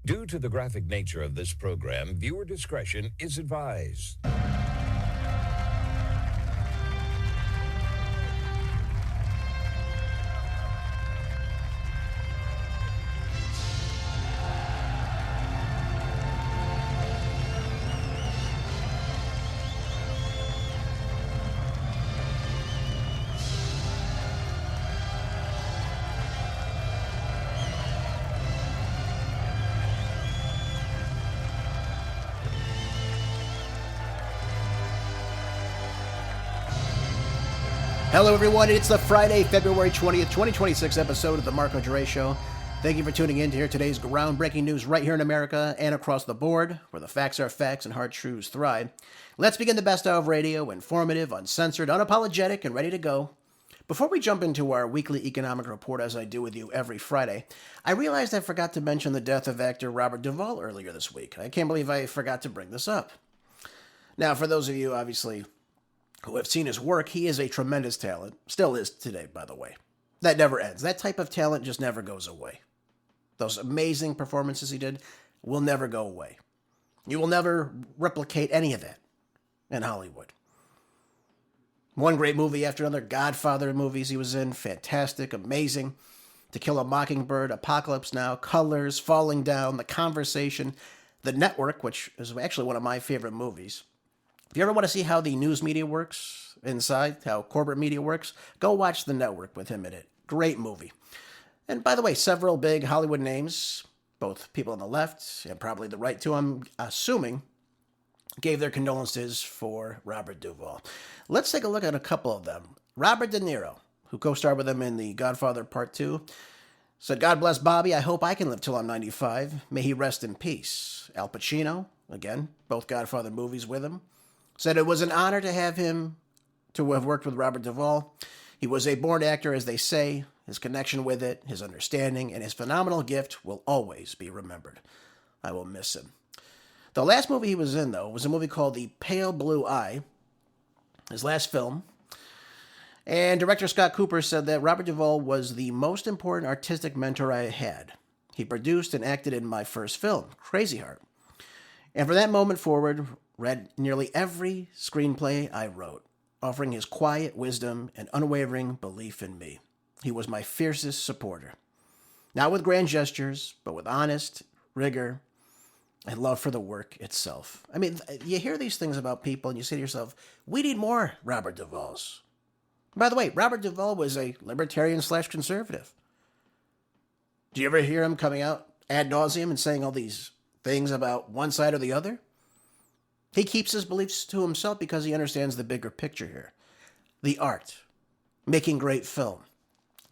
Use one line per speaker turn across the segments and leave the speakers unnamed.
Due to the graphic nature of this program, viewer discretion is advised.
Hello, everyone. It's the Friday, February 20th, 2026 episode of The Marco Dre Show. Thank you for tuning in to hear today's groundbreaking news right here in America and across the board, where the facts are facts and hard truths thrive. Let's begin the best of radio, informative, uncensored, unapologetic, and ready to go. Before we jump into our weekly economic report, as I do with you every Friday, I realized I forgot to mention the death of actor Robert Duvall earlier this week. I can't believe I forgot to bring this up. Now, for those of you, obviously, who have seen his work, he is a tremendous talent. Still is today, by the way. That never ends. That type of talent just never goes away. Those amazing performances he did will never go away. You will never replicate any of that in Hollywood. One great movie after another. Godfather movies he was in. Fantastic, amazing. To Kill a Mockingbird, Apocalypse Now, Colors, Falling Down, The Conversation, The Network, which is actually one of my favorite movies. If you ever want to see how the news media works inside, how corporate media works, go watch The Network with him in it. Great movie. And by the way, several big Hollywood names, both people on the left and probably the right too, I'm assuming, gave their condolences for Robert Duvall. Let's take a look at a couple of them. Robert De Niro, who co-starred with him in The Godfather Part 2, said, "God bless Bobby. I hope I can live till I'm 95. May he rest in peace." Al Pacino, again, both Godfather movies with him, said it was an honor to have worked with Robert Duvall. He was a born actor, as they say. His connection with it, his understanding, and his phenomenal gift will always be remembered. I will miss him. The last movie he was in, though, was a movie called The Pale Blue Eye, his last film. And director Scott Cooper said that Robert Duvall was the most important artistic mentor I had. He produced and acted in my first film, Crazy Heart. And from that moment forward, read nearly every screenplay I wrote, offering his quiet wisdom and unwavering belief in me. He was my fiercest supporter. Not with grand gestures, but with honest rigor and love for the work itself. I mean, you hear these things about people and you say to yourself, we need more Robert Duvalls. By the way, Robert Duvall was a libertarian/conservative. Do you ever hear him coming out ad nauseum and saying all these things about one side or the other? He keeps his beliefs to himself because he understands the bigger picture here. The art, making great film,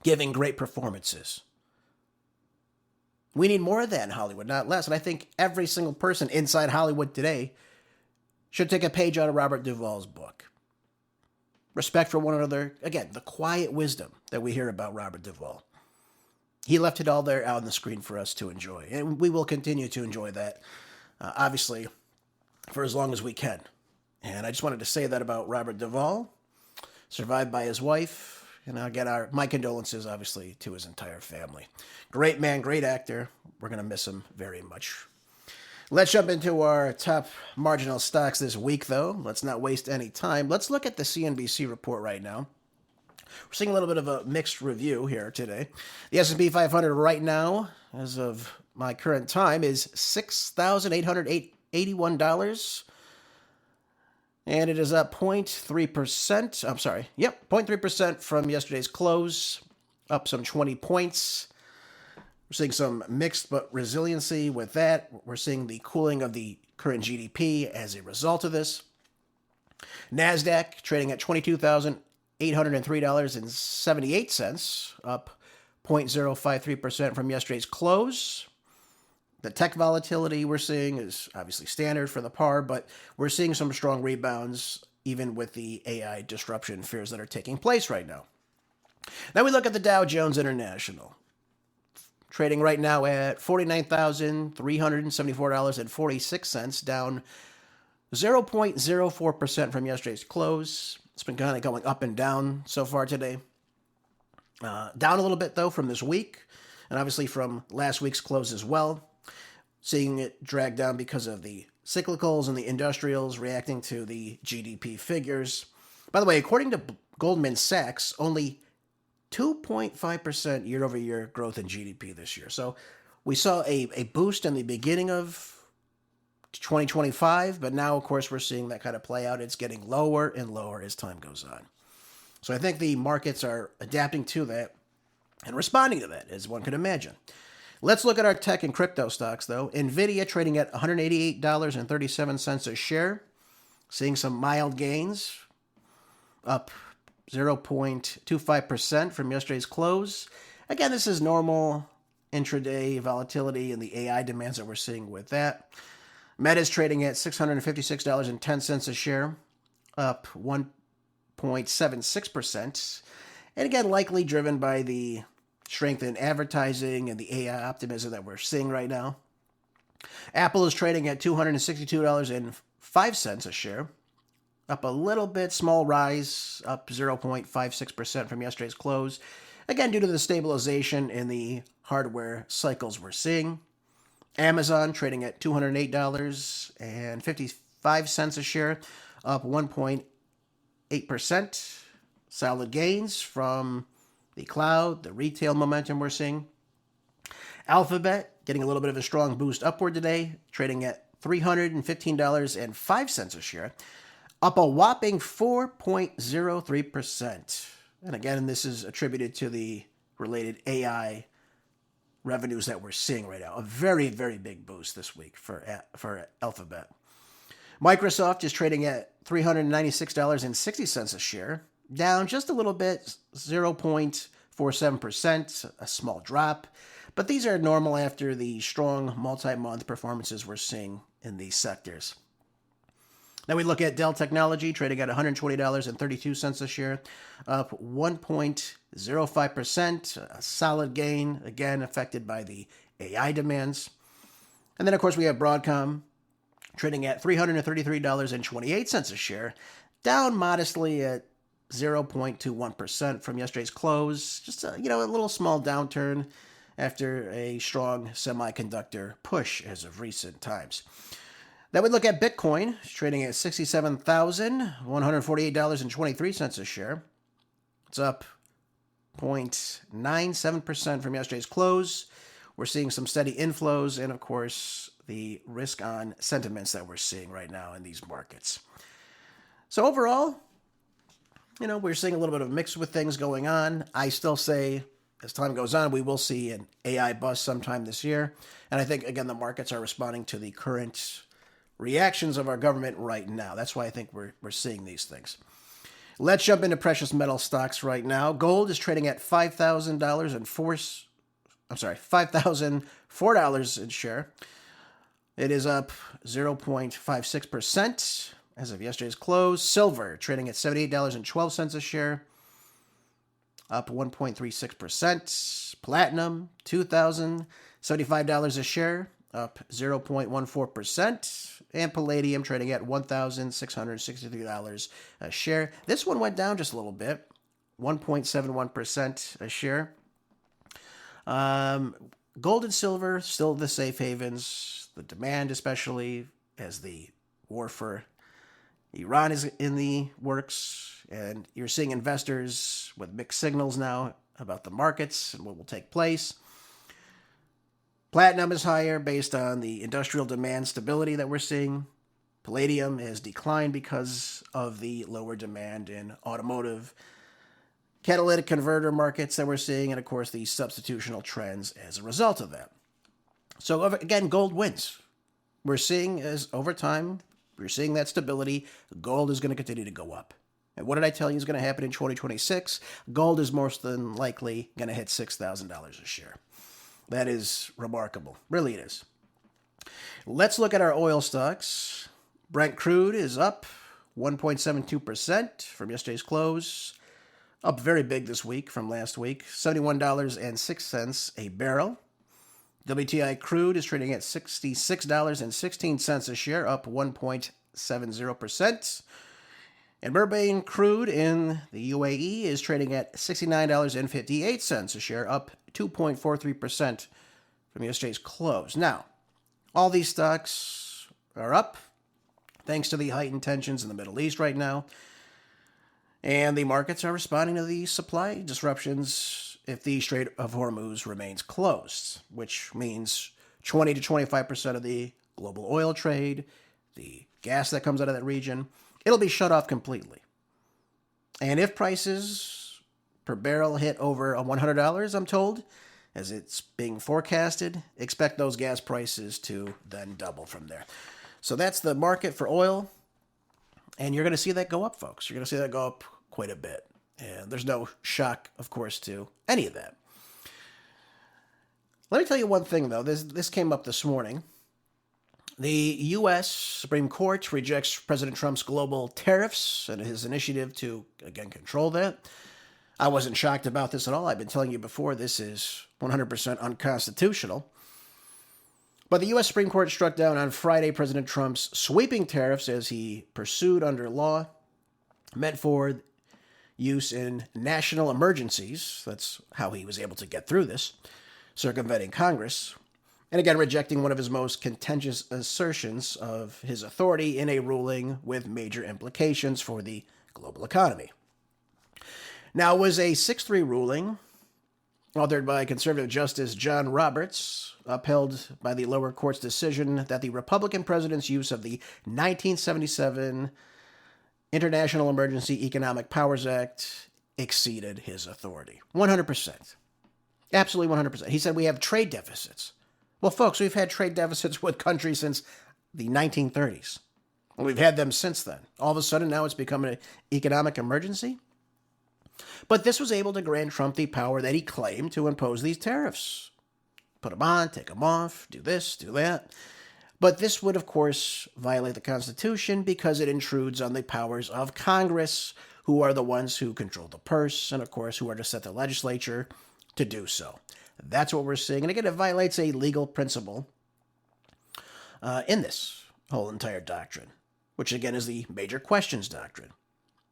giving great performances. We need more of that in Hollywood, not less. And I think every single person inside Hollywood today should take a page out of Robert Duvall's book. Respect for one another. Again, the quiet wisdom that we hear about Robert Duvall. He left it all there out on the screen for us to enjoy. And we will continue to enjoy that, obviously, for as long as we can. And I just wanted to say that about Robert Duvall, survived by his wife. And again, my condolences, obviously, to his entire family. Great man, great actor. We're going to miss him very much. Let's jump into our top marginal stocks this week, though. Let's not waste any time. Let's look at the CNBC report right now. We're seeing a little bit of a mixed review here today. The S&P 500 right now, as of my current time, is $6,881. And it is up 0.3%. I'm sorry. 0.3% from yesterday's close, up some 20 points. We're seeing some mixed but resiliency with that. We're seeing the cooling of the current GDP as a result of this. Nasdaq trading at $22,803.78, up 0.053% from yesterday's close. The tech volatility we're seeing is obviously standard for the par, but we're seeing some strong rebounds even with the AI disruption fears that are taking place right now. Now we look at the Dow Jones International, trading right now at $49,374.46, down 0.04% from yesterday's close. It's been kind of going up and down so far today. Down a little bit, though, from this week, and obviously from last week's close as well. seeing it drag down because of the cyclicals and the industrials reacting to the GDP figures. By the way, according to Goldman Sachs, only 2.5% year-over-year growth in GDP this year. So we saw a boost in the beginning of 2025, but now, of course, we're seeing that kind of play out. It's getting lower and lower as time goes on. So I think the markets are adapting to that and responding to that, as one could imagine. Let's look at our tech and crypto stocks, though. NVIDIA trading at $188.37 a share, seeing some mild gains, up 0.25% from yesterday's close. Again, this is normal intraday volatility and the AI demands that we're seeing with that. Meta is trading at $656.10 a share, up 1.76%. And again, likely driven by the strength in advertising and the AI optimism that we're seeing right now. Apple is trading at $262.05 a share, up a little bit, small rise, up 0.56% from yesterday's close. Again, due to the stabilization in the hardware cycles we're seeing. Amazon trading at $208.55 a share, up 1.8%. Solid gains from the cloud, the retail momentum we're seeing. Alphabet getting a little bit of a strong boost upward today, trading at $315.05 a share, up a whopping 4.03%. And again, this is attributed to the related AI revenues that we're seeing right now. A very, very big boost this week for Alphabet. Microsoft is trading at $396.60 a share, down just a little bit, 0.47%, a small drop. But these are normal after the strong multi-month performances we're seeing in these sectors. Now we look at Dell Technology, trading at $120.32 a share, up 1.05%, a solid gain, again affected by the AI demands. And then, of course, we have Broadcom, trading at $333.28 a share, down modestly at 0.21% from yesterday's close. Just a little small downturn after a strong semiconductor push as of recent times. Then we look at Bitcoin, trading at $67,148.23 a share. It's up 0.97% from yesterday's close. We're seeing some steady inflows and, of course, the risk on sentiments that we're seeing right now in these markets. So overall, we're seeing a little bit of a mix with things going on. I still say, as time goes on, we will see an AI bust sometime this year. And I think, again, the markets are responding to the current reactions of our government right now. That's why I think we're seeing these things. Let's jump into precious metal stocks right now. Gold is trading at $5,004 a share. It is up 0.56% as of yesterday's close. Silver trading at $78.12 a share, up 1.36%. Platinum, $2,075 a share, up 0.14%. And palladium trading at $1,663 a share. This one went down just a little bit, 1.71% a share. Gold and silver, still the safe havens. The demand, especially as the war for Iran is in the works. And you're seeing investors with mixed signals now about the markets and what will take place. Platinum is higher based on the industrial demand stability that we're seeing. Palladium has declined because of the lower demand in automotive, catalytic converter markets that we're seeing, and of course the substitutional trends as a result of that. So again, gold wins. We're seeing as over time, we're seeing that stability. Gold is going to continue to go up. And what did I tell you is going to happen in 2026? Gold is most than likely going to hit $6,000 a share. That is remarkable. Really it is. Let's look at our oil stocks. Brent crude is up 1.72% from yesterday's close. Up very big this week from last week. $71.06 a barrel. WTI crude is trading at $66.16 a share, up 1.70%. And Murban crude in the UAE is trading at $69.58 a share, up 2.43% from yesterday's close. Now, All these stocks are up thanks to the heightened tensions in the Middle East right now. And the markets are responding to the supply disruptions if the Strait of Hormuz remains closed, which means 20 to 25% of the global oil trade, the gas that comes out of that region, it'll be shut off completely. And if prices per barrel hit over $100, I'm told, as it's being forecasted, expect those gas prices to then double from there. So that's the market for oil. And you're going to see that go up, folks. You're going to see that go up quite a bit. And there's no shock, of course, to any of that. Let me tell you one thing, though. This came up this morning. The U.S. Supreme Court rejects President Trump's global tariffs and his initiative to, again, control that. I wasn't shocked about this at all. I've been telling you before, this is 100% unconstitutional. But the U.S. Supreme Court struck down on Friday President Trump's sweeping tariffs as he pursued under law meant for use in national emergencies. That's how he was able to get through this, circumventing Congress. And again, rejecting one of his most contentious assertions of his authority in a ruling with major implications for the global economy. Now, it was a 6-3 ruling authored by conservative Justice John Roberts, upheld by the lower court's decision that the Republican president's use of the 1977 International Emergency Economic Powers Act exceeded his authority. 100%. Absolutely 100%. He said we have trade deficits. Well, folks, we've had trade deficits with countries since the 1930s. We've had them since then. All of a sudden, now it's become an economic emergency. But this was able to grant Trump the power that he claimed to impose these tariffs. Put them on, take them off, do this, do that. But this would, of course, violate the Constitution because it intrudes on the powers of Congress, who are the ones who control the purse and, of course, who are to set the legislature to do so. That's what we're seeing. And again, it violates a legal principle in this whole entire doctrine, which again is the major questions doctrine.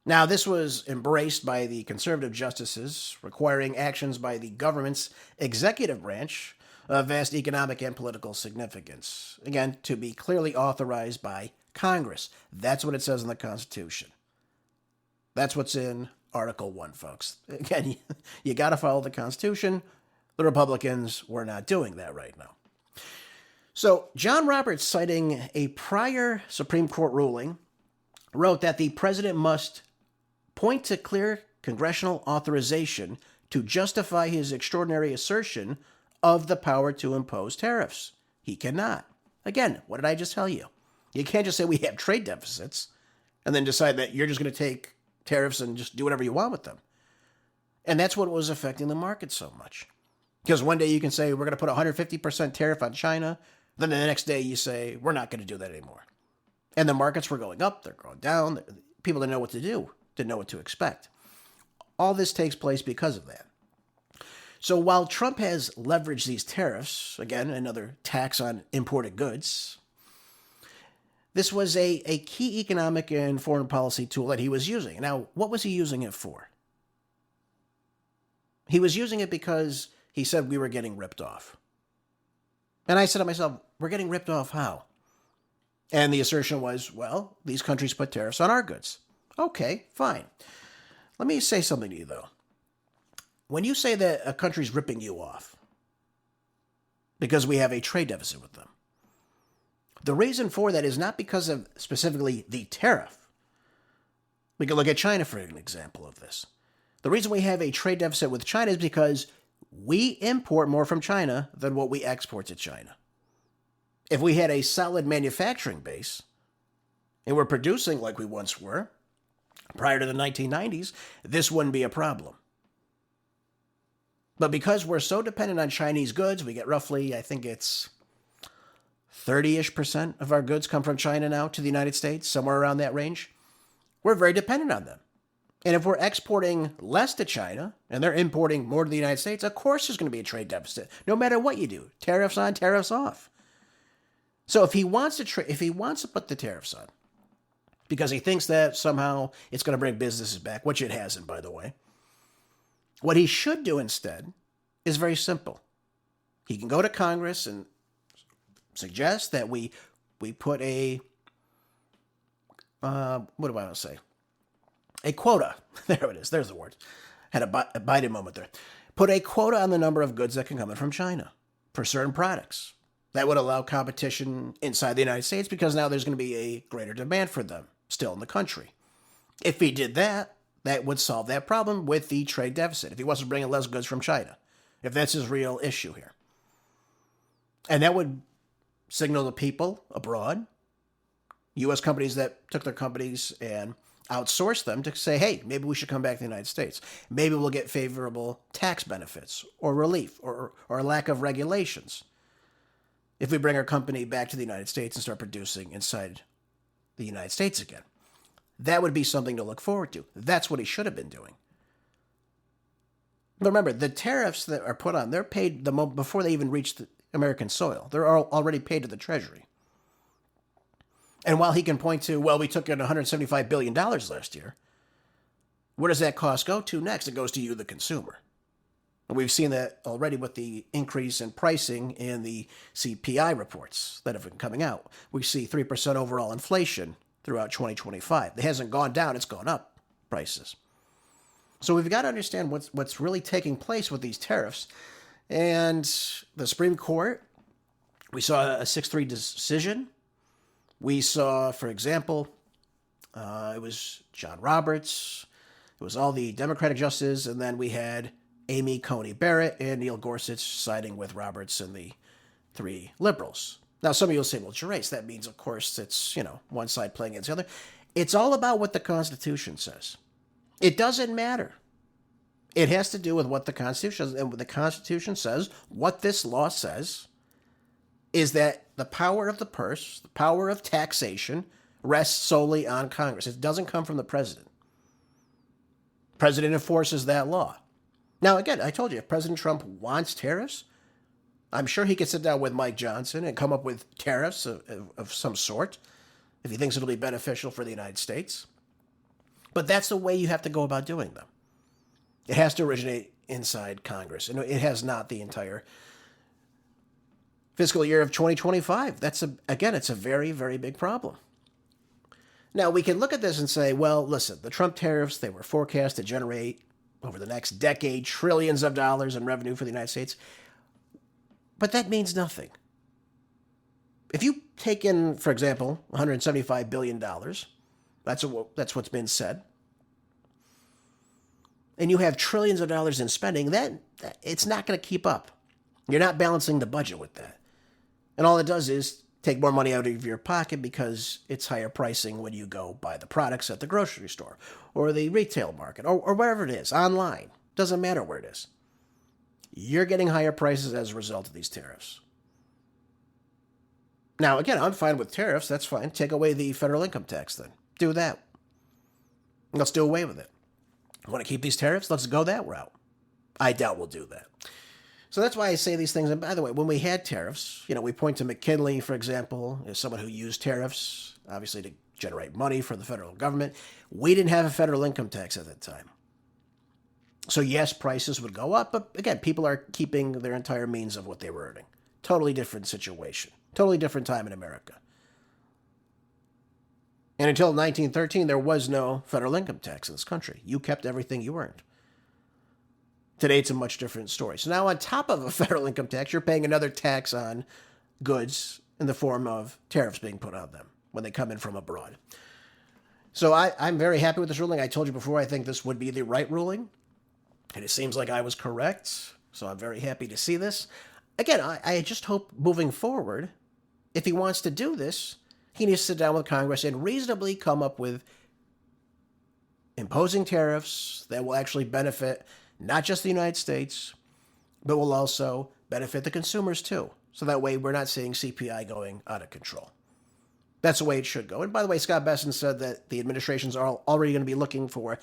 Now, this was embraced by the conservative justices, requiring actions by the government's executive branch of vast economic and political significance. Again, to be clearly authorized by Congress. That's what it says in the Constitution. That's what's in Article 1, folks. Again, you got to follow the Constitution. The Republicans were not doing that right now. So, John Roberts, citing a prior Supreme Court ruling, wrote that the president must point to clear congressional authorization to justify his extraordinary assertion of the power to impose tariffs. He cannot. Again, what did I just tell you? You can't just say we have trade deficits and then decide that you're just going to take tariffs and just do whatever you want with them. And that's what was affecting the market so much. Because one day you can say, we're going to put a 150% tariff on China. Then the next day you say, we're not going to do that anymore. And the markets were going up, they're going down. People didn't know what to do, didn't know what to expect. All this takes place because of that. So while Trump has leveraged these tariffs, again, another tax on imported goods, this was a key economic and foreign policy tool that he was using. Now, what was he using it for? He was using it because he said we were getting ripped off. And I said to myself, we're getting ripped off how? And the assertion was, well, these countries put tariffs on our goods. Okay, fine. Let me say something to you, though. When you say that a country's ripping you off because we have a trade deficit with them, the reason for that is not because of specifically the tariff. We can look at China for an example of this. The reason we have a trade deficit with China is because we import more from China than what we export to China. If we had a solid manufacturing base and we're producing like we once were prior to the 1990s, this wouldn't be a problem. But because we're so dependent on Chinese goods, we get roughly, I think it's 30-ish% of our goods come from China now to the United States, somewhere around that range. We're very dependent on them. And if we're exporting less to China and they're importing more to the United States, of course there's going to be a trade deficit, no matter what you do. Tariffs on, tariffs off. So if he wants to put the tariffs on, because he thinks that somehow it's going to bring businesses back, which it hasn't, by the way, what he should do instead is very simple. He can go to Congress and suggest that we put a, what do I want to say? A quota. There it is. There's the word. Had a Biden moment there. Put a quota on the number of goods that can come in from China for certain products. That would allow competition inside the United States because now there's going to be a greater demand for them still in the country. If he did that, that would solve that problem with the trade deficit. If he wasn't bringing less goods from China, if that's his real issue here. And that would signal to people abroad, U.S. companies that took their companies and outsourced them to say, hey, maybe we should come back to the United States. Maybe we'll get favorable tax benefits or relief or a lack of regulations if we bring our company back to the United States and start producing inside the United States again. That would be something to look forward to. That's what he should have been doing. But remember, the tariffs that are put on, they're paid before they even reach the American soil. They're already paid to the Treasury. And while he can point to, well, we took in $175 billion last year, where does that cost go to next? It goes to you, the consumer. And we've seen that already with the increase in pricing in the CPI reports that have been coming out. We see 3% overall inflation throughout 2025. It hasn't gone down, it's gone up, prices. So we've got to understand what's really taking place with these tariffs. And the Supreme Court, we saw a 6-3 decision. We saw, for example, it was John Roberts, it was all the Democratic justices, and then we had Amy Coney Barrett and Neil Gorsuch siding with Roberts and the 3 liberals. Now, some of you will say, well, it's your race. That means, of course, it's, one side playing against the other. It's all about what the Constitution says. It doesn't matter. It has to do with what the Constitution says. And what the Constitution says, what this law says, is that the power of the purse, the power of taxation, rests solely on Congress. It doesn't come from the president. The president enforces that law. Now, again, I told you, if President Trump wants tariffs, I'm sure he could sit down with Mike Johnson and come up with tariffs of some sort if he thinks it'll be beneficial for the United States. But that's the way you have to go about doing them. It has to originate inside Congress, and it has not the entire fiscal year of 2025. It's a very, very big problem. Now, we can look at this and say, well, listen, the Trump tariffs, they were forecast to generate over the next decade trillions of dollars in revenue for the United States. But that means nothing. If you take in, for example, $175 billion, that's what's been said, and you have trillions of dollars in spending, that it's not going to keep up. You're not balancing the budget with that. And all it does is take more money out of your pocket because it's higher pricing when you go buy the products at the grocery store or the retail market or wherever it is, online. Doesn't matter where it is. You're getting higher prices as a result of these tariffs. Now, again, I'm fine with tariffs. That's fine. Take away the federal income tax then. Do that. Let's do away with it. Want to keep these tariffs? Let's go that route. I doubt we'll do that. So that's why I say these things. And by the way, when we had tariffs, we point to McKinley, for example, as someone who used tariffs, obviously to generate money for the federal government. We didn't have a federal income tax at that time. So yes, prices would go up, but again, people are keeping their entire means of what they were earning. Totally different situation. Totally different time in America. And until 1913, there was no federal income tax in this country. You kept everything you earned. Today, it's a much different story. So now on top of a federal income tax, you're paying another tax on goods in the form of tariffs being put on them when they come in from abroad. So I'm very happy with this ruling. I told you before, I think this would be the right ruling. And it seems like I was correct. So I'm very happy to see this. Again, I just hope moving forward, if he wants to do this, he needs to sit down with Congress and reasonably come up with imposing tariffs that will actually benefit not just the United States, but will also benefit the consumers too. So that way we're not seeing CPI going out of control. That's the way it should go. And by the way, Scott Bessent said that the administrations are already going to be looking for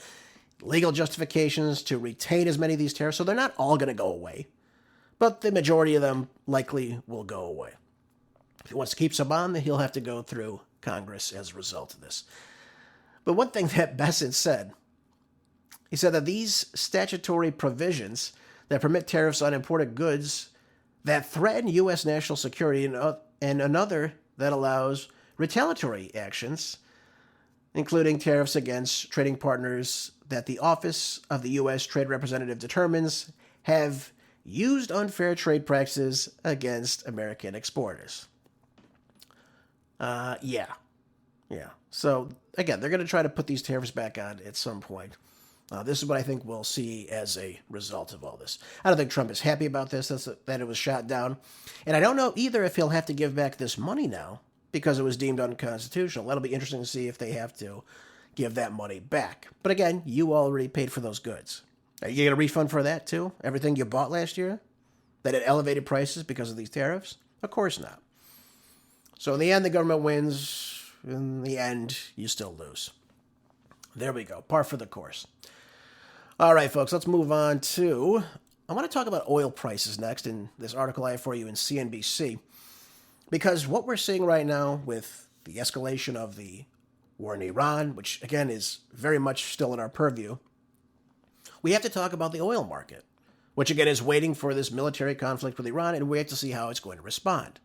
legal justifications to retain as many of these tariffs. So they're not all going to go away, but the majority of them likely will go away. If he wants to keep some on, then he'll have to go through Congress as a result of this. But one thing that Bessent said, he said that these statutory provisions that permit tariffs on imported goods that threaten U.S. national security and another that allows retaliatory actions, including tariffs against trading partners that the Office of the U.S. Trade Representative determines have used unfair trade practices against American exporters. Yeah. So, again, they're going to try to put these tariffs back on at some point. This is what I think we'll see as a result of all this. I don't think Trump is happy about this, that it was shot down. And I don't know either if he'll have to give back this money now because it was deemed unconstitutional. That'll be interesting to see if they have to give that money back. But again, you already paid for those goods. Are you get a refund for that too? Everything you bought last year? That it elevated prices because of these tariffs? Of course not. So in the end, the government wins. In the end, you still lose. There we go. Par for the course. All right, folks, let's move on to... I want to talk about oil prices next in this article I have for you in CNBC. Because what we're seeing right now with the escalation of the war in Iran, which, again, is very much still in our purview, we have to talk about the oil market, which, again, is waiting for this military conflict with Iran, and we have to see how it's going to respond.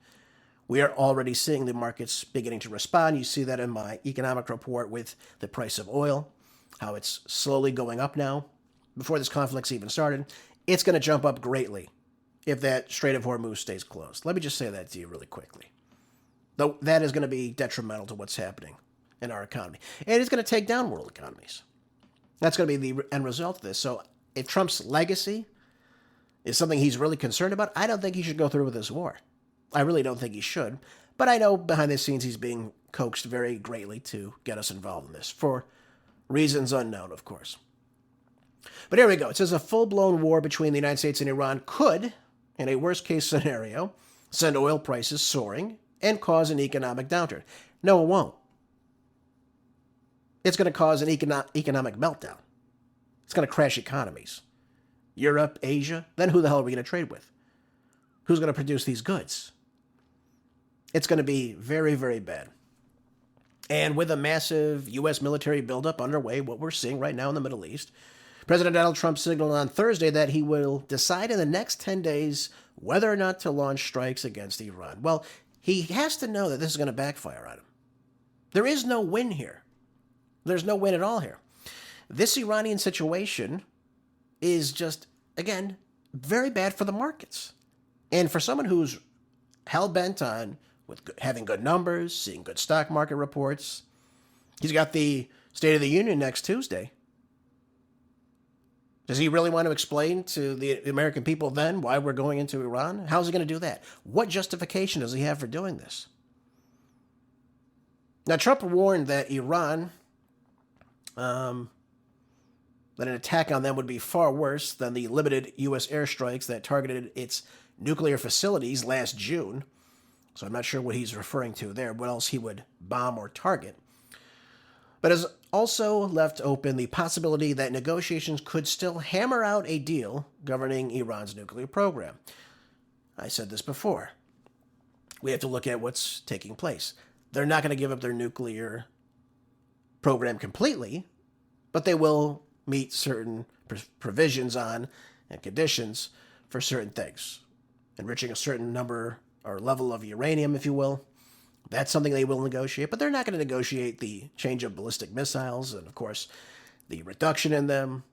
We are already seeing the markets beginning to respond. You see that in my economic report with the price of oil, how it's slowly going up now. Before this conflict's even started, it's going to jump up greatly if that Strait of Hormuz stays closed. Let me just say that to you really quickly. Though that is going to be detrimental to what's happening in our economy. And it's going to take down world economies. That's going to be the end result of this. So if Trump's legacy is something he's really concerned about, I don't think he should go through with this war. I really don't think he should. But I know behind the scenes he's being coaxed very greatly to get us involved in this, for reasons unknown, of course. But here we go. It says a full-blown war between the United States and Iran could, in a worst-case scenario, send oil prices soaring and cause an economic downturn. No, it won't. It's going to cause an economic meltdown. It's going to crash economies. Europe, Asia, then who the hell are we going to trade with? Who's going to produce these goods? It's going to be very, very bad. And with a massive U.S. military buildup underway, what we're seeing right now in the Middle East, President Donald Trump signaled on Thursday that he will decide in the next 10 days whether or not to launch strikes against Iran. Well, he has to know that this is going to backfire on him. There is no win here. There's no win at all here. This Iranian situation is just, again, very bad for the markets. And for someone who's hell-bent on having good numbers, seeing good stock market reports, he's got the State of the Union next Tuesday. Does he really want to explain to the American people then why we're going into Iran? How's he going to do that? What justification does he have for doing this? Now, Trump warned that Iran, that an attack on them would be far worse than the limited U.S. airstrikes that targeted its nuclear facilities last June. So I'm not sure what he's referring to there, what else he would bomb or target. But has also left open the possibility that negotiations could still hammer out a deal governing Iran's nuclear program. I said this before. We have to look at what's taking place. They're not going to give up their nuclear program completely, but they will meet certain provisions on and conditions for certain things. Enriching a certain number or level of uranium, if you will. That's something they will negotiate, but they're not going to negotiate the change of ballistic missiles and, of course, the reduction in them.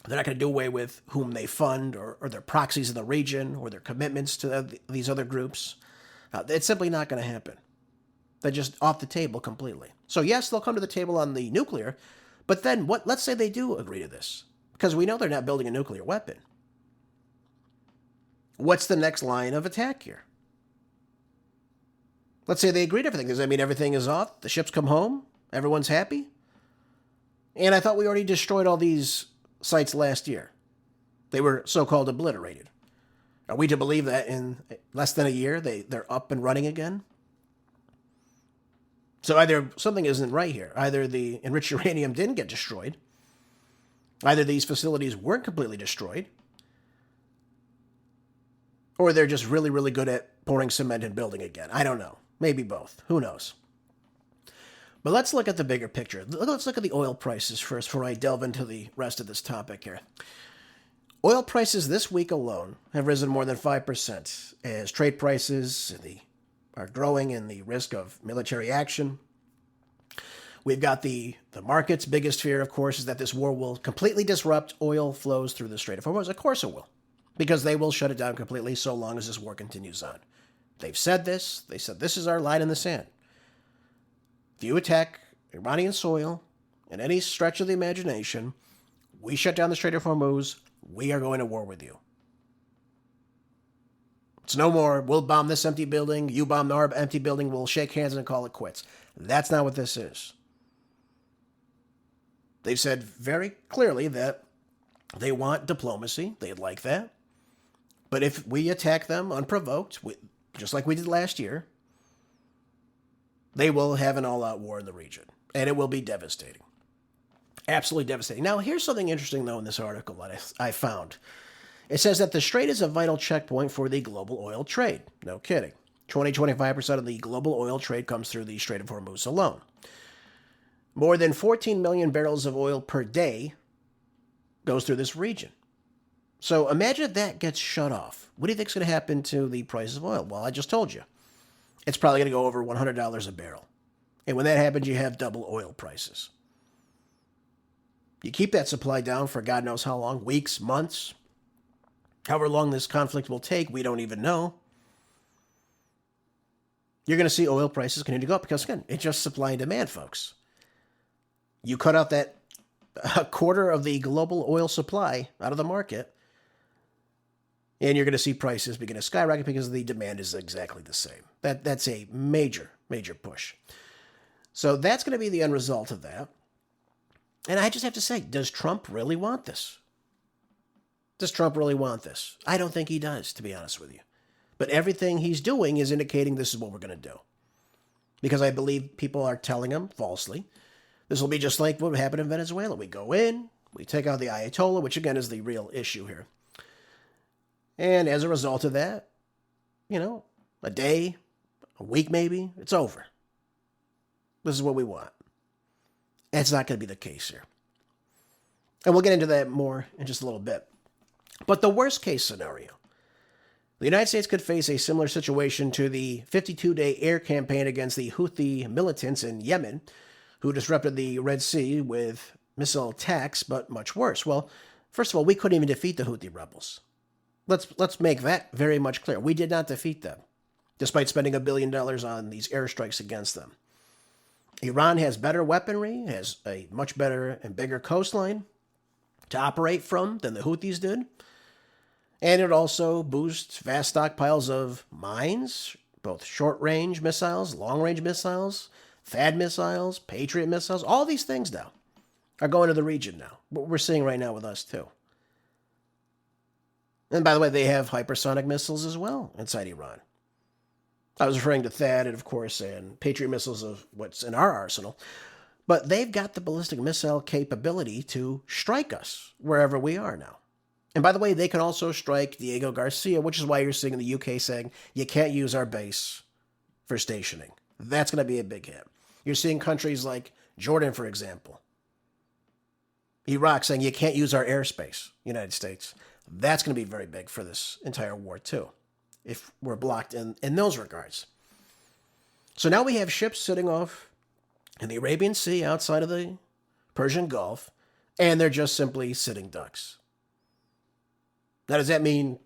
They're not going to do away with whom they fund or their proxies in the region or their commitments to these other groups. It's simply not going to happen. They're just off the table completely. So, yes, they'll come to the table on the nuclear, but then what? Let's say they do agree to this, because we know they're not building a nuclear weapon. What's the next line of attack here? Let's say they agree to everything. Does that mean everything is off? The ships come home? Everyone's happy? And I thought we already destroyed all these sites last year. They were so-called obliterated. Are we to believe that in less than a year they're up and running again? So either something isn't right here. Either the enriched uranium didn't get destroyed. Either these facilities weren't completely destroyed. Or they're just really, really good at pouring cement and building again. I don't know. Maybe both. Who knows? But let's look at the bigger picture. Let's look at the oil prices first before I delve into the rest of this topic here. Oil prices this week alone have risen more than 5% as trade prices in the are growing and the risk of military action. We've got the market's biggest fear, of course, is that this war will completely disrupt oil flows through the Strait of Hormuz. Of course it will, because they will shut it down completely so long as this war continues on. They've said this. They said this is our line in the sand. If you attack Iranian soil in any stretch of the imagination, we shut down the Strait of Hormuz, we are going to war with you. It's no more, we'll bomb this empty building, you bomb our empty building, we'll shake hands and call it quits. That's not what this is. They've said very clearly that they want diplomacy. They'd like that. But if we attack them unprovoked, just like we did last year, they will have an all-out war in the region. And it will be devastating. Absolutely devastating. Now, here's something interesting, though, in this article that I found. It says that the strait is a vital checkpoint for the global oil trade. No kidding. 20-25% of the global oil trade comes through the Strait of Hormuz alone. More than 14 million barrels of oil per day goes through this region. So imagine if that gets shut off. What do you think is going to happen to the price of oil? Well, I just told you. It's probably going to go over $100 a barrel. And when that happens, you have double oil prices. You keep that supply down for God knows how long, weeks, months, however long this conflict will take, we don't even know. You're going to see oil prices continue to go up because, again, it's just supply and demand, folks. You cut out that a quarter of the global oil supply out of the market, and you're going to see prices begin to skyrocket because the demand is exactly the same. That's a major, major push. So that's going to be the end result of that. And I just have to say, does Trump really want this? Does Trump really want this? I don't think he does, to be honest with you. But everything he's doing is indicating this is what we're going to do. Because I believe people are telling him falsely, this will be just like what happened in Venezuela. We go in, we take out the Ayatollah, which again is the real issue here. And as a result of that, a day, a week maybe, it's over. This is what we want. And it's not going to be the case here. And we'll get into that more in just a little bit. But the worst case scenario, the United States could face a similar situation to the 52-day air campaign against the Houthi militants in Yemen, who disrupted the Red Sea with missile attacks, but much worse. Well, first of all, we couldn't even defeat the Houthi rebels. Let's make that very much clear. We did not defeat them, despite spending $1 billion on these airstrikes against them. Iran has better weaponry, has a much better and bigger coastline to operate from than the Houthis did. And it also boosts vast stockpiles of mines, both short-range missiles, long-range missiles, THAAD missiles, Patriot missiles. All these things now are going to the region now. What we're seeing right now with us, too. And by the way, they have hypersonic missiles as well inside Iran. I was referring to THAAD and, of course, and Patriot missiles of what's in our arsenal. But they've got the ballistic missile capability to strike us wherever we are now. And by the way, they can also strike Diego Garcia, which is why you're seeing the UK saying, you can't use our base for stationing. That's going to be a big hit. You're seeing countries like Jordan, for example. Iraq saying, you can't use our airspace, United States. That's going to be very big for this entire war, too, if we're blocked in those regards. So now we have ships sitting off in the Arabian Sea outside of the Persian Gulf, and they're just simply sitting ducks. Now, does that mean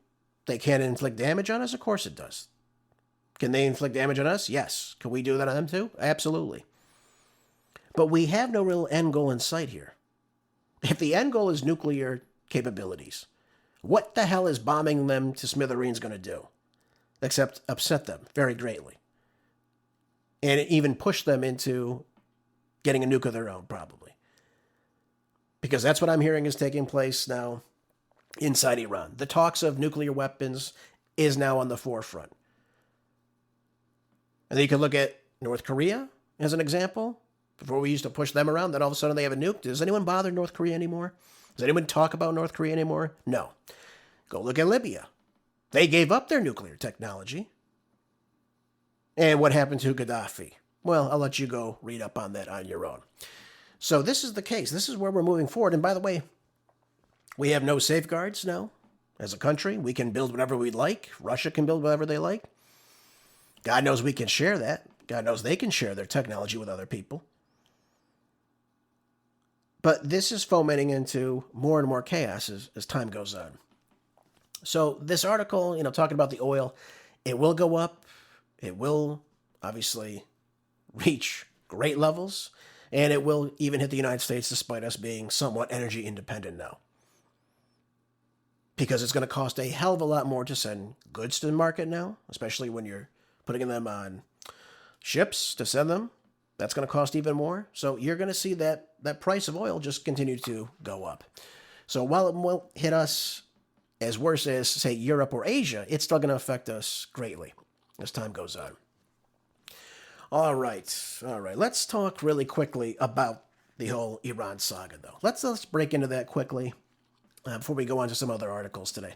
they can't inflict damage on us? Of course it does. Can they inflict damage on us? Yes. Can we do that on them too? Absolutely. But we have no real end goal in sight here. If the end goal is nuclear capabilities, what the hell is bombing them to smithereens going to do? Except upset them very greatly. And even push them into getting a nuke of their own, probably. Because that's what I'm hearing is taking place now inside Iran. The talks of nuclear weapons is now on the forefront. And then you can look at North Korea as an example. Before we used to push them around, then all of a sudden they have a nuke. Does anyone bother North Korea anymore? Does anyone talk about North Korea anymore? No. Go look at Libya. They gave up their nuclear technology. And what happened to Gaddafi? Well, I'll let you go read up on that on your own. So this is the case. This is where we're moving forward. And by the way, we have no safeguards now as a country. We can build whatever we'd like. Russia can build whatever they like. God knows we can share that. God knows they can share their technology with other people. But this is fomenting into more and more chaos as time goes on. So this article, talking about the oil, it will go up. It will obviously reach great levels. And it will even hit the United States despite us being somewhat energy independent now. Because it's going to cost a hell of a lot more to send goods to the market now, especially when you're putting them on ships to send them. That's going to cost even more. So you're going to see that price of oil just continue to go up. So while it won't hit us as worse as, say, Europe or Asia, it's still going to affect us greatly as time goes on. All right. Let's talk really quickly about the whole Iran saga, though. Let's break into that quickly before we go on to some other articles today.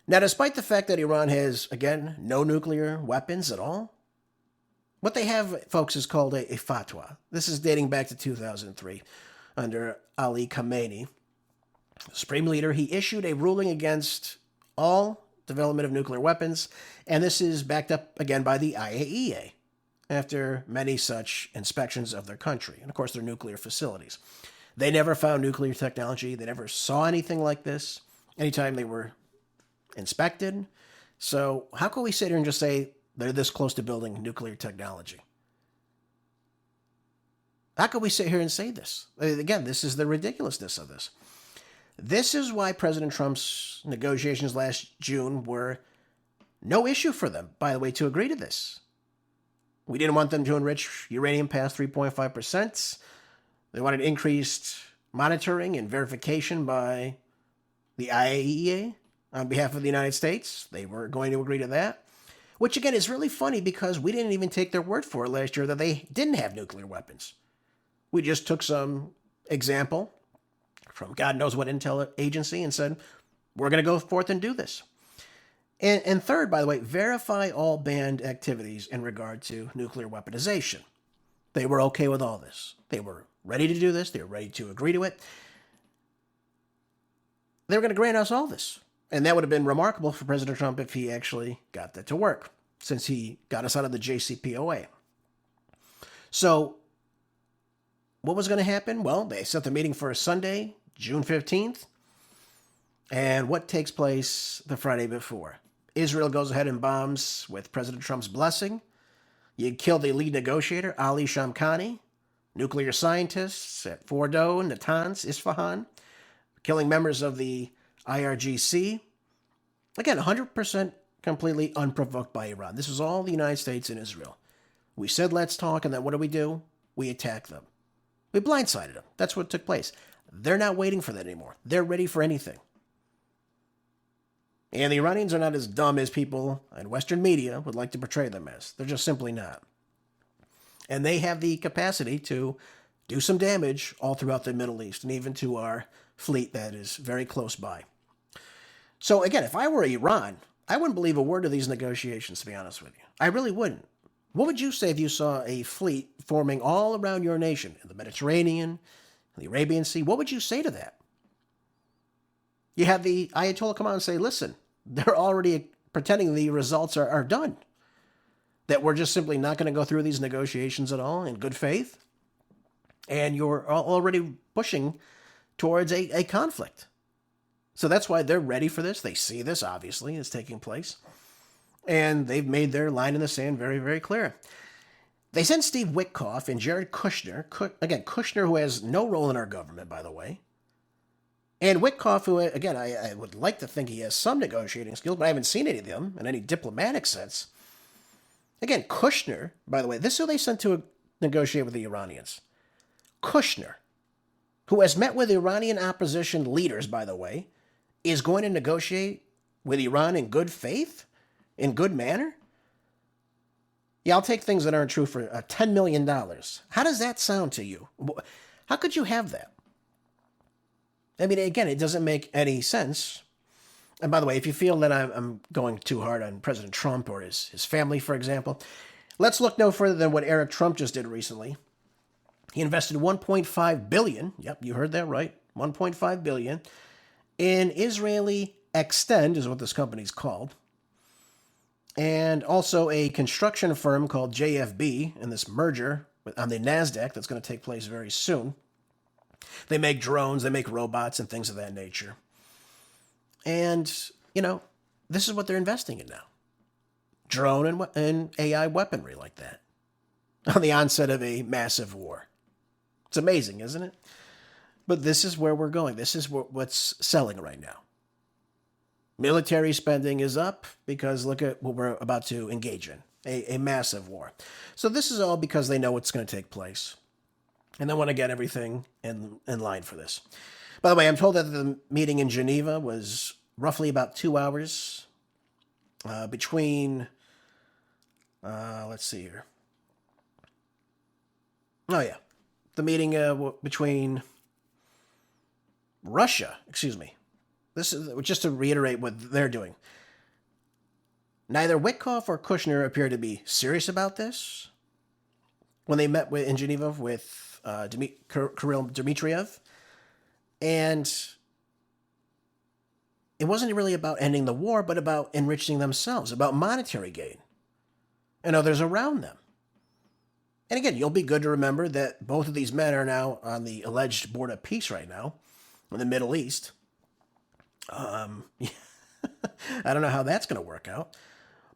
Now, despite the fact that Iran has, again, no nuclear weapons at all, what they have, folks, is called a fatwa. This is dating back to 2003 under Ali Khamenei, the supreme leader. He issued a ruling against all development of nuclear weapons, and this is backed up again by the IAEA after many such inspections of their country and, of course, their nuclear facilities. They never found nuclear technology. They never saw anything like this anytime they were inspected. So how can we sit here and just say they're this close to building nuclear technology? How can we sit here and say this? Again, this is the ridiculousness of this. This is why President Trump's negotiations last June were no issue for them, by the way, to agree to this. We didn't want them to enrich uranium past 3.5%. They wanted increased monitoring and verification by the IAEA on behalf of the United States. They were going to agree to that, which, again, is really funny because we didn't even take their word for it last year that they didn't have nuclear weapons. We just took some example from God knows what intel agency and said, we're going to go forth and do this. And third, by the way, verify all banned activities in regard to nuclear weaponization. They were okay with all this. They were ready to do this. They were ready to agree to it. They were going to grant us all this. And that would have been remarkable for President Trump if he actually got that to work, since he got us out of the JCPOA. So what was going to happen? Well, they set the meeting for Sunday, June 15th. And what takes place the Friday before? Israel goes ahead and bombs with President Trump's blessing. You kill the lead negotiator, Ali Shamkhani, nuclear scientists at Fordow, Natanz, Isfahan, killing members of the IRGC. Again, 100% completely unprovoked by Iran. This was all the United States and Israel. We said, let's talk, and then what do? We attack them. We blindsided them. That's what took place. They're not waiting for that anymore. They're ready for anything. And the Iranians are not as dumb as people in Western media would like to portray them as. They're just simply not. And they have the capacity to do some damage all throughout the Middle East and even to our fleet that is very close by. So again, if I were Iran, I wouldn't believe a word of these negotiations, to be honest with you. I really wouldn't. What would you say if you saw a fleet forming all around your nation, in the Mediterranean, in the Arabian Sea? What would you say to that? You have the Ayatollah come out and say, listen, they're already pretending the results are done. That we're just simply not going to go through these negotiations at all in good faith. And you're already pushing towards a conflict. So that's why they're ready for this. They see this, obviously, is taking place. And they've made their line in the sand very, very clear. They sent Steve Witkoff and Jared Kushner. Again, Kushner, who has no role in our government, by the way. And Witkoff, who, again, I would like to think he has some negotiating skills, but I haven't seen any of them in any diplomatic sense. Again, Kushner, by the way, this is who they sent to negotiate with the Iranians. Kushner, who has met with Iranian opposition leaders, by the way, is going to negotiate with Iran in good faith, in good manner? Yeah, I'll take things that aren't true for $10 million. How does that sound to you? How could you have that? I mean, again, it doesn't make any sense. And by the way, if you feel that I'm going too hard on President Trump or his family, for example, let's look no further than what Eric Trump just did recently. He invested $1.5 billion, yep, you heard that right, $1.5 billion, in Israeli Extend, is what this company's called. and also a construction firm called JFB in this merger on the Nasdaq that's going to take place very soon. They make drones, they make robots, and things of that nature. And, this is what they're investing in now. Drone and AI weaponry like that. On the onset of a massive war. It's amazing, isn't it? But this is where we're going. This is what's selling right now. Military spending is up because look at what we're about to engage in. A massive war. So this is all because they know what's going to take place. And they want to get everything in line for this. By the way, I'm told that the meeting in Geneva was roughly about 2 hours between, let's see here. Oh, yeah. The meeting between Russia, This is just to reiterate what they're doing. Neither Witkoff or Kushner appear to be serious about this when they met in Geneva with Kirill Dmitriev. And it wasn't really about ending the war, but about enriching themselves, about monetary gain and others around them. And again, you'll be good to remember that both of these men are now on the alleged board of peace right now in the Middle East. I don't know how that's going to work out.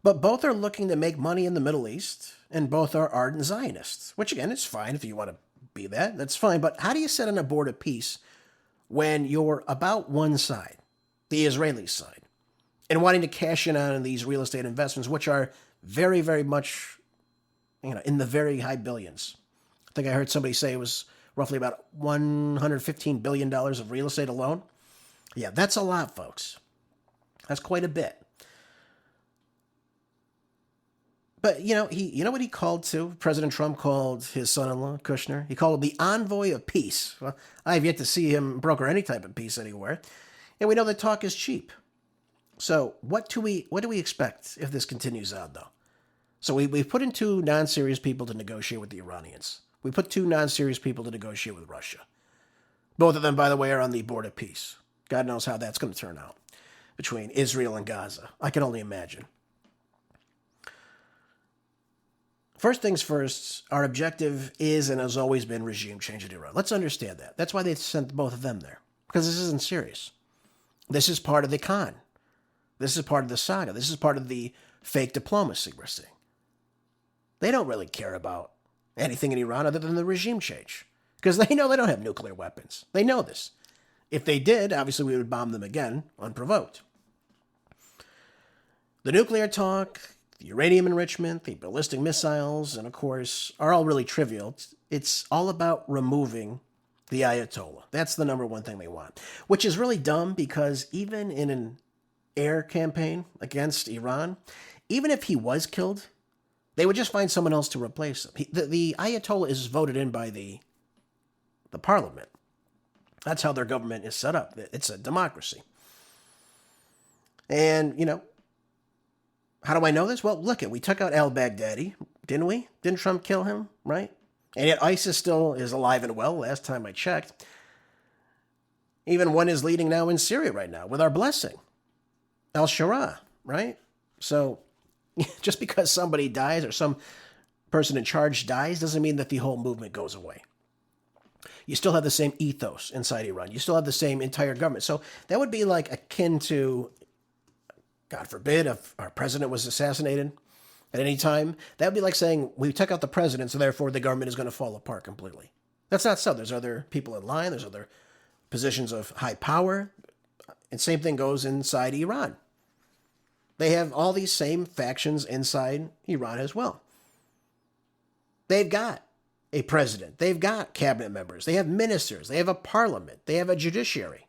But both are looking to make money in the Middle East, and both are ardent Zionists, which again, it's fine if you want to be that. That's fine. But how do you sit on a board of peace when you're about one side, the Israeli side, and wanting to cash in on these real estate investments, which are very, very much, in the very high billions? I think I heard somebody say it was roughly about $115 billion of real estate alone. Yeah, that's a lot, folks. That's quite a bit. But, you know what he called to? President Trump called his son-in-law, Kushner. He called him the envoy of peace. Well, I have yet to see him broker any type of peace anywhere. And we know that talk is cheap. So what do we expect if this continues on, though? So we've put in two non-serious people to negotiate with the Iranians. We put two non-serious people to negotiate with Russia. Both of them, by the way, are on the board of peace. God knows how that's going to turn out between Israel and Gaza. I can only imagine. First things first, our objective is and has always been regime change in Iran. Let's understand that. That's why they sent both of them there, because this isn't serious. This is part of the con. This is part of the saga. This is part of the fake diplomacy we're seeing. They don't really care about anything in Iran other than the regime change, because they know they don't have nuclear weapons. They know this. If they did, obviously we would bomb them again, unprovoked. The nuclear talk, the uranium enrichment, the ballistic missiles, and of course, are all really trivial. It's all about removing the Ayatollah. That's the number one thing they want, which is really dumb because even in an air campaign against Iran, even if he was killed, they would just find someone else to replace him. The Ayatollah is voted in by the parliament. That's how their government is set up. It's a democracy. And, how do I know this? Well, look, we took out al-Baghdadi, didn't we? Didn't Trump kill him, right? And yet ISIS still is alive and well, last time I checked. Even one is leading now in Syria right now, with our blessing. Al-Shara, right? So, just because somebody dies or some person in charge dies doesn't mean that the whole movement goes away. You still have the same ethos inside Iran. You still have the same entire government. So that would be like akin to, God forbid, if our president was assassinated at any time, that would be like saying we took out the president, so therefore the government is going to fall apart completely. That's not so. There's other people in line. There's other positions of high power. And same thing goes inside Iran. They have all these same factions inside Iran as well. They've got a president. They've got cabinet members. They have ministers. They have a parliament. They have a judiciary.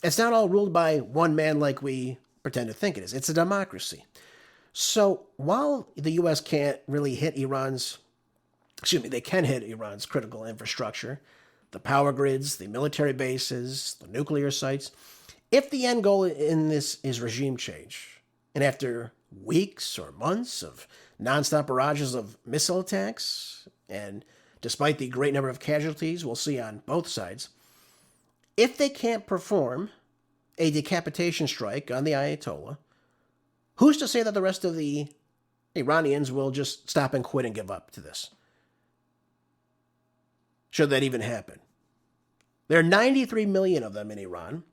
It's not all ruled by one man like we pretend to think it is. It's a democracy. So while the U.S. can't really hit they can hit Iran's critical infrastructure, the power grids, the military bases, the nuclear sites, if the end goal in this is regime change, and after weeks or months of nonstop barrages of missile attacks, and despite the great number of casualties we'll see on both sides, if they can't perform a decapitation strike on the Ayatollah, Who's to say that the rest of the Iranians will just stop and quit and give up to this? Should that even happen? There are 93 million of them in Iran.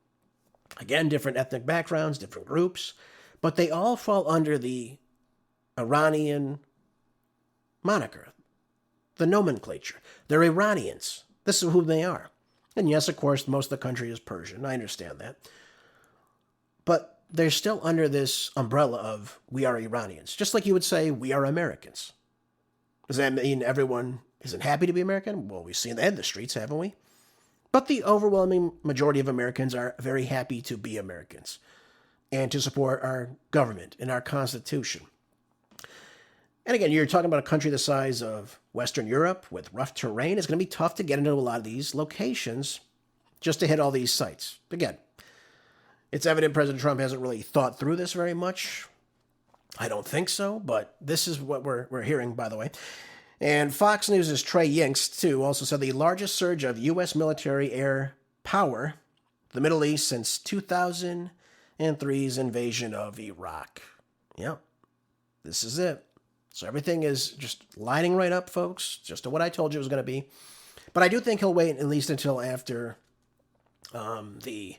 Again, different ethnic backgrounds, different groups, but they all fall under the Iranian moniker, the nomenclature. They're Iranians. This is who they are. And yes, of course, most of the country is Persian. I understand that. But they're still under this umbrella of we are Iranians. Just like you would say we are Americans. Does that mean everyone isn't happy to be American? Well, we've seen that in the streets, haven't we? But the overwhelming majority of Americans are very happy to be Americans and to support our government and our Constitution. And again, you're talking about a country the size of Western Europe with rough terrain. It's going to be tough to get into a lot of these locations just to hit all these sites. Again, it's evident President Trump hasn't really thought through this very much. I don't think so, but this is what we're hearing, by the way. And Fox News' Trey Yingst, too, also said the largest surge of U.S. military air power the Middle East since 2003's invasion of Iraq. Yep, this is it. So everything is just lining right up, folks, just to what I told you it was going to be. But I do think he'll wait at least until after the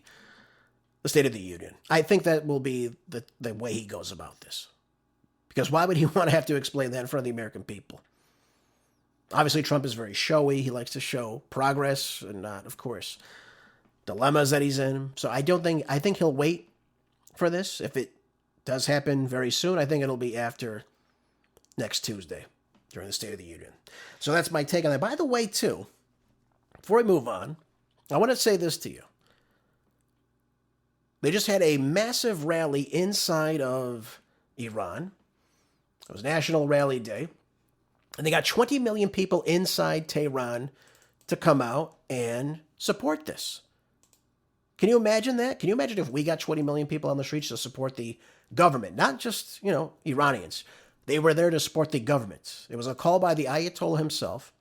State of the Union. I think that will be the way he goes about this. Because why would he want to have to explain that in front of the American people? Obviously, Trump is very showy. He likes to show progress and not, of course, dilemmas that he's in. So I think he'll wait for this. If it does happen very soon, I think it'll be after next Tuesday during the State of the Union. So that's my take on that. By the way, too, before we move on, I want to say this to you. They just had a massive rally inside of Iran. It was National Rally Day. And they got 20 million people inside Tehran to come out and support this. Can you imagine that? Can you imagine if we got 20 million people on the streets to support the government? Not just, Iranians. They were there to support the government. It was a call by the Ayatollah himself,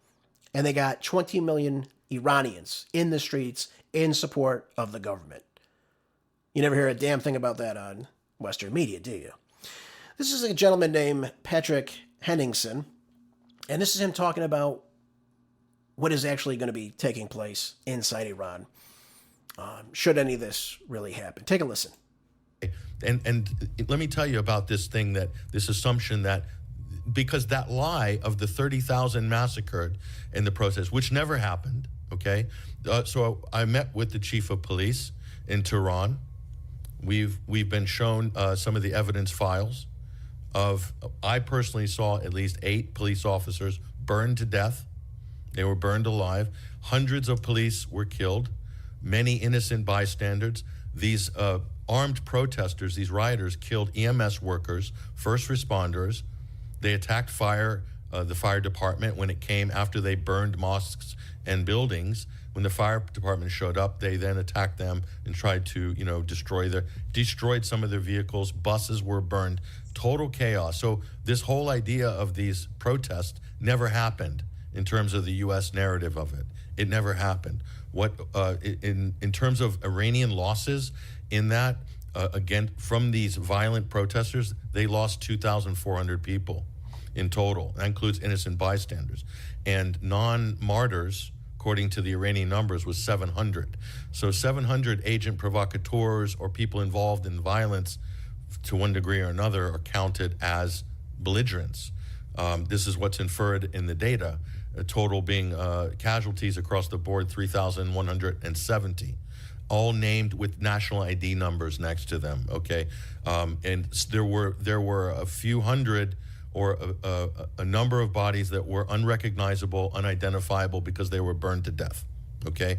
and they got 20 million Iranians in the streets in support of the government. You never hear a damn thing about that on Western media, do you? This is a gentleman named Patrick Henningsen, and this is him talking about what is actually going to be taking place inside Iran, should any of this really happen. Take a listen.
And let me tell you about this assumption that because that lie of the 30,000 massacred in the protest, which never happened, okay? So I met with the chief of police in Tehran. We've been shown some of the evidence files I personally saw at least 8 police officers burned to death. They were burned alive. Hundreds of police were killed. Many innocent bystanders. These armed protesters, these rioters, killed EMS workers, first responders. They attacked the fire department when it came after they burned mosques and buildings. When the fire department showed up, they then attacked them and tried to, destroyed some of their vehicles. Buses were burned. Total chaos. So this whole idea of these protests never happened in terms of the U.S. narrative of it. It never happened. In terms of Iranian losses in that, again, from these violent protesters, they lost 2,400 people in total. That includes innocent bystanders. And non-martyrs, according to the Iranian numbers, was 700. So 700 agent provocateurs or people involved in violence to one degree or another are counted as belligerents. This is what's inferred in the data, a total being casualties across the board, 3,170, all named with national ID numbers next to them, okay? And there were a few hundred or a number of bodies that were unrecognizable, unidentifiable because they were burned to death, okay?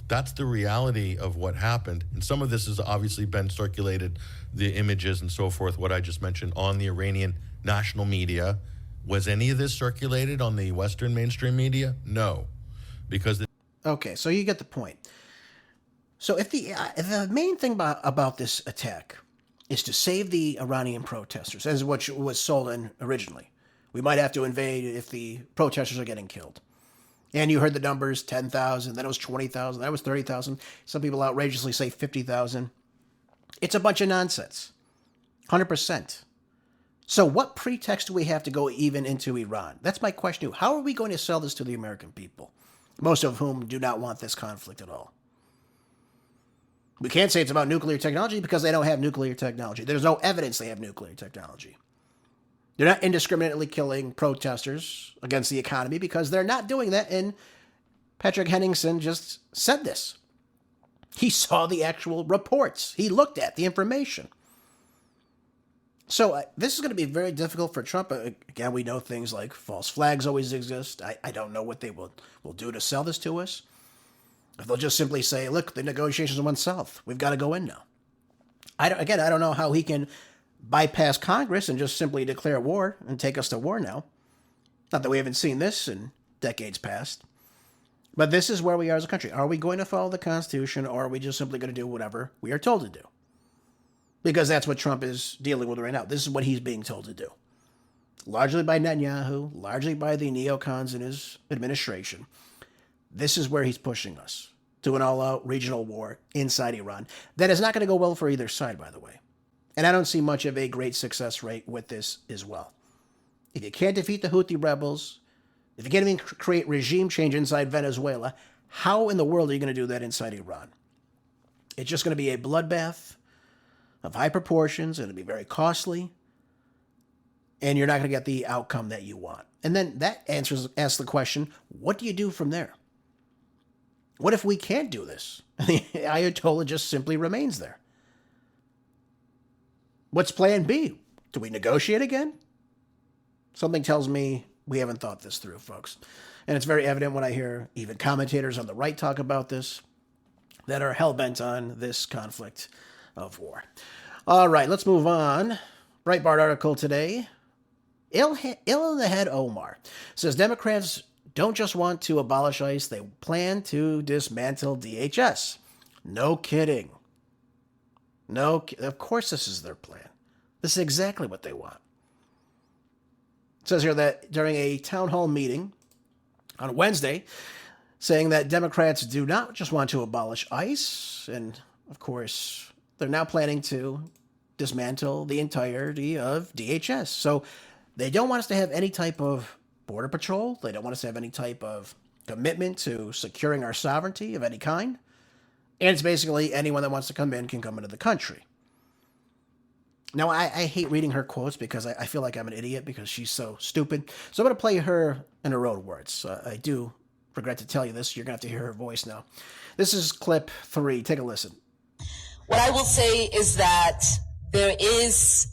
That's the reality of what happened. And some of this has obviously been circulated, the images and so forth, what I just mentioned, on the Iranian national media. Was any of this circulated on the Western mainstream media? No, because...
Okay, so you get the point. So if the main thing about this attack is to save the Iranian protesters, as what was sold in originally, we might have to invade if the protesters are getting killed. And you heard the numbers, 10,000, then it was 20,000, then it was 30,000. Some people outrageously say 50,000. It's a bunch of nonsense. 100%. So what pretext do we have to go even into Iran? That's my question. How are we going to sell this to the American people, most of whom do not want this conflict at all? We can't say it's about nuclear technology because they don't have nuclear technology. There's no evidence they have nuclear technology. They're not indiscriminately killing protesters against the economy because they're not doing that. And Patrick Henningsen just said this. He saw the actual reports. He looked at the information. So this is going to be very difficult for Trump. Again, we know things like false flags always exist. I don't know what they will do to sell this to us. If they'll just simply say, look, the negotiations went south. We've got to go in now. I don't know how he can bypass Congress and just simply declare war and take us to war now. Not that we haven't seen this in decades past. But this is where we are as a country. Are we going to follow the Constitution, or are we just simply going to do whatever we are told to do? Because that's what Trump is dealing with right now. This is what he's being told to do. Largely by Netanyahu, largely by the neocons in his administration. This is where he's pushing us to an all-out regional war inside Iran. That is not going to go well for either side, by the way. And I don't see much of a great success rate with this as well. If you can't defeat the Houthi rebels, if you can't even create regime change inside Venezuela, how in the world are you going to do that inside Iran? It's just going to be a bloodbath of high proportions. It'll be very costly. And you're not going to get the outcome that you want. And then that asks the question, what do you do from there? What if we can't do this? The Ayatollah just simply remains there. What's plan B? Do we negotiate again? Something tells me we haven't thought this through, folks. And it's very evident when I hear even commentators on the right talk about this that are hell-bent on this conflict of war. All right, let's move on. Breitbart article today. Ilhan Omar says Democrats don't just want to abolish ICE, they plan to dismantle DHS. No kidding. Of course this is their plan. This is exactly what they want. It says here that during a town hall meeting on Wednesday, saying that Democrats do not just want to abolish ICE, and of course, they're now planning to dismantle the entirety of DHS. So they don't want us to have any type of border patrol. They don't want us to have any type of commitment to securing our sovereignty of any kind. And it's basically anyone that wants to come in can come into the country. Now, I hate reading her quotes because I feel like I'm an idiot because she's so stupid. So I'm going to play her in her own words. I do regret to tell you this. You're going to have to hear her voice now. This is clip 3. Take a listen.
What I will say is that there is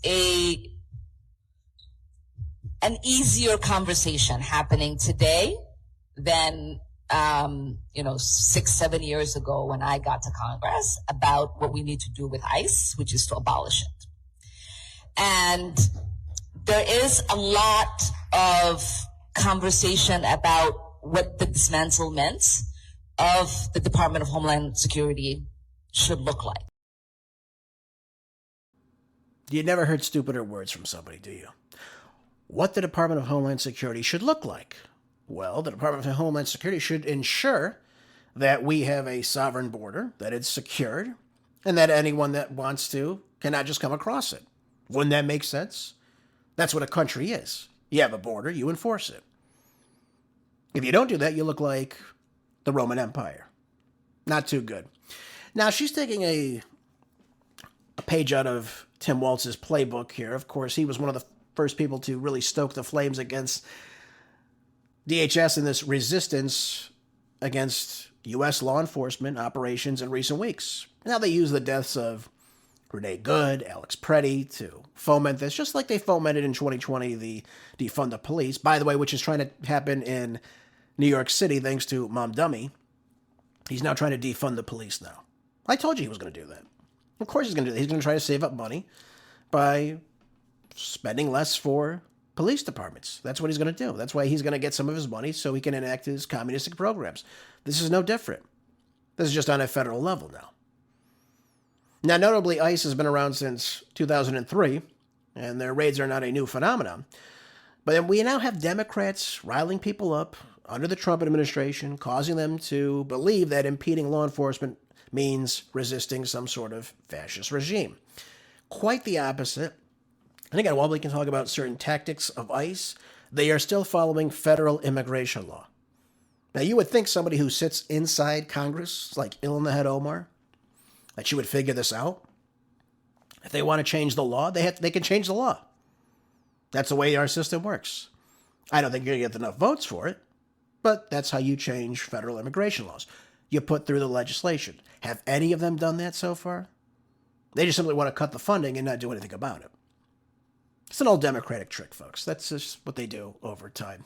an easier conversation happening today than 6-7 years ago when I got to Congress about what we need to do with ICE, which is to abolish it. And there is a lot of conversation about what the dismantlement of the Department of Homeland Security should look like.
You never heard stupider words from somebody, do you? What the Department of Homeland Security should look like. Well, the Department of Homeland Security should ensure that we have a sovereign border, that it's secured, and that anyone that wants to cannot just come across it. Wouldn't that make sense? That's what a country is. You have a border, you enforce it. If you don't do that, you look like the Roman Empire. Not too good. Now, she's taking a page out of Tim Waltz's playbook here. Of course, he was one of the first people to really stoke the flames against DHS and this resistance against U.S. law enforcement operations in recent weeks. Now they use the deaths of Renee Good, Alex Preddy to foment this, just like they fomented in 2020 the defund the police, by the way, which is trying to happen in New York City thanks to Mom Dummy. He's now trying to defund the police now. I told you he was going to do that. Of course he's going to do that. He's going to try to save up money by spending less for police departments. That's what he's going to do. That's why he's going to get some of his money so he can enact his communistic programs. This is no different. This is just on a federal level now. Now, notably, ICE has been around since 2003, and their raids are not a new phenomenon. But then we now have Democrats riling people up under the Trump administration, causing them to believe that impeding law enforcement means resisting some sort of fascist regime. Quite the opposite. And again, while we can talk about certain tactics of ICE, they are still following federal immigration law. Now, you would think somebody who sits inside Congress, like Ilhan Omar, that she would figure this out. If they want to change the law, they can change the law. That's the way our system works. I don't think you're going to get enough votes for it, but that's how you change federal immigration laws. You put through the legislation. Have any of them done that so far? They just simply want to cut the funding and not do anything about it. It's an old Democratic trick, folks. That's just what they do over time.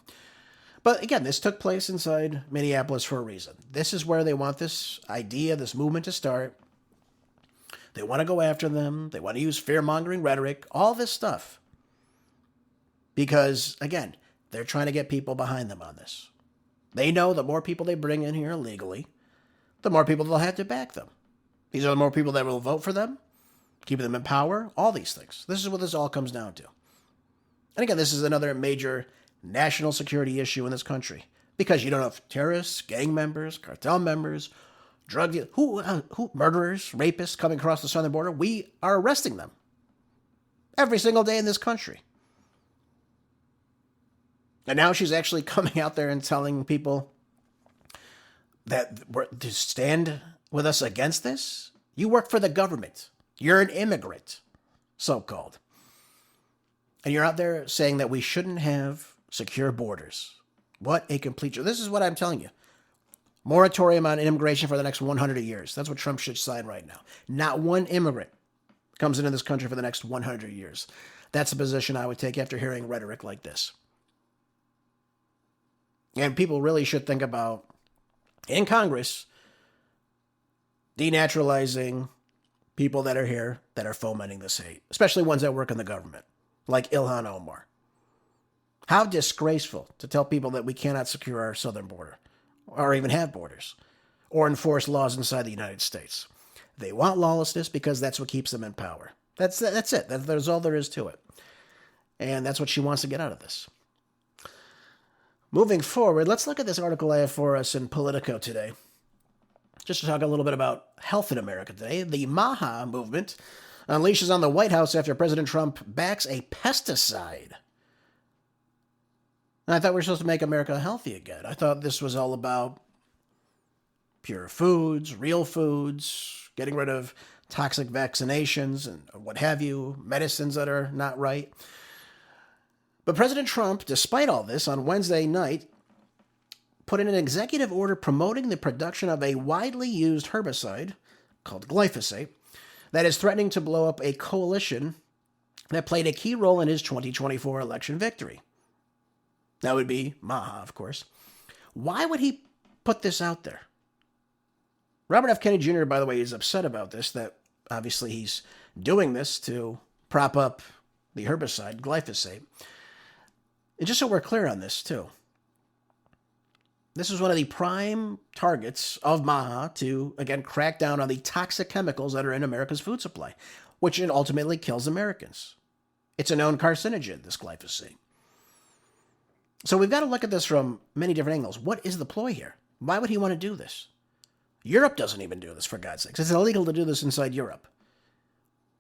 But again, this took place inside Minneapolis for a reason. This is where they want this idea, this movement to start. They want to go after them. They want to use fear-mongering rhetoric, all this stuff. Because, again, they're trying to get people behind them on this. They know the more people they bring in here illegally, the more people they'll have to back them. These are the more people that will vote for them, keeping them in power, all these things. This is what this all comes down to. And again, this is another major national security issue in this country. Because you don't have terrorists, gang members, cartel members, drug dealers, murderers, rapists coming across the southern border. We are arresting them every single day in this country. And now she's actually coming out there and telling people that to stand with us against this. You work for the government. You're an immigrant, so-called. And you're out there saying that we shouldn't have secure borders. What a complete joke. This is what I'm telling you. Moratorium on immigration for the next 100 years. That's what Trump should sign right now. Not one immigrant comes into this country for the next 100 years. That's a position I would take after hearing rhetoric like this. And people really should think about, in Congress, denaturalizing people that are here that are fomenting this hate, especially ones that work in the government, like Ilhan Omar. How disgraceful to tell people that we cannot secure our southern border, or even have borders, or enforce laws inside the United States. They want lawlessness because that's what keeps them in power. That's it. That's all there is to it. And that's what she wants to get out of this. Moving forward, let's look at this article I have for us in Politico today. Just to talk a little bit about health in America today. The MAHA movement unleashes on the White House after President Trump backs a pesticide. And I thought we were supposed to make America healthy again. I thought this was all about pure foods, real foods, getting rid of toxic vaccinations and what have you, medicines that are not right. But President Trump, despite all this, on Wednesday night, put in an executive order promoting the production of a widely used herbicide called glyphosate that is threatening to blow up a coalition that played a key role in his 2024 election victory. That would be MAHA, of course. Why would he put this out there? Robert F. Kennedy Jr., by the way, is upset about this, that obviously he's doing this to prop up the herbicide, glyphosate. And just so we're clear on this, too, this is one of the prime targets of MAHA to, again, crack down on the toxic chemicals that are in America's food supply, which ultimately kills Americans. It's a known carcinogen, this glyphosate. So we've got to look at this from many different angles. What is the ploy here? Why would he want to do this? Europe doesn't even do this, for God's sakes. It's illegal to do this inside Europe.